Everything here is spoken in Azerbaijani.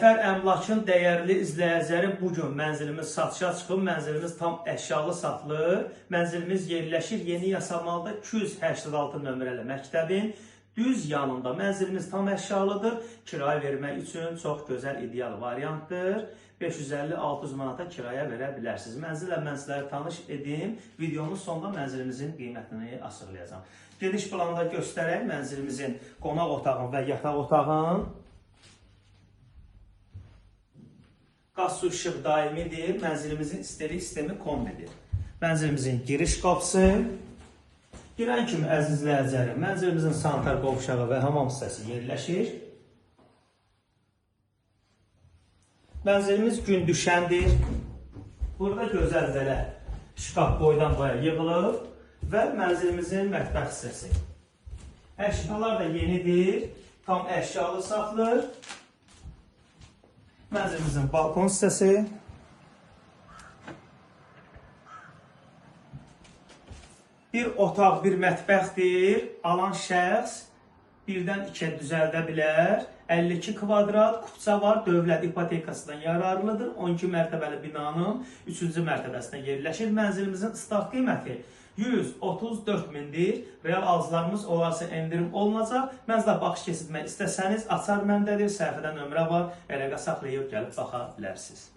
Əmlakın dəyərli izləyiciləri, bugün mənzilimiz satışa çıxıb, mənzilimiz tam əşyalı satılır. Mənzilimiz yerləşir Yeni Yasamalda 286 nömrəli məktəbin düz yanında. Mənzilimiz tam əşyalıdır. Kirayə vermək üçün çox gözəl, ideal variantdır. 550-600 manata kiraya verə bilərsiniz. Mənzillə mən sizləri tanış edim. Videonun sonunda mənzilimizin qiymətini açıqlayacağam. Geniş planda göstərək mənzilimizin qonaq otağını və yataq otağını. Qaz su işıq daimidir. Mənzilimizin isterik sistemi kombidir. Mənzilimizin giriş qapısı. Girən kimi əzizləyicilərim, mənzilimizin sanitar qovşağı və hamam hissəsi yerləşir. Mənzilimiz gün düşəndir. Burada gözəl belə şkaf boydan boya yığılıb və mənzilimizin mətbəx hissəsi. Əşyalar da yenidir. Tam əşyalı saxlır. Mənzilimizin balkon hissəsi. Bir otaq, bir mətbəxdir. Alan şəxs birdən ikiyə düzəldə bilər. 52 kvadrat kupça var. Dövlət ipotekasından yararlıdır. 12 mərtəbəli binanın 3-cü mərtəbəsində yerləşir. Mənzilimizin start qiyməti 134 mindir. Real alıcılarımız olarsa endirim olunacaq. Mənzilə baxış keçirmək istəsəniz, açar məndədir. Səhifədə nömrə var. Əlaqə saxlayıb gəlib baxa bilərsiniz.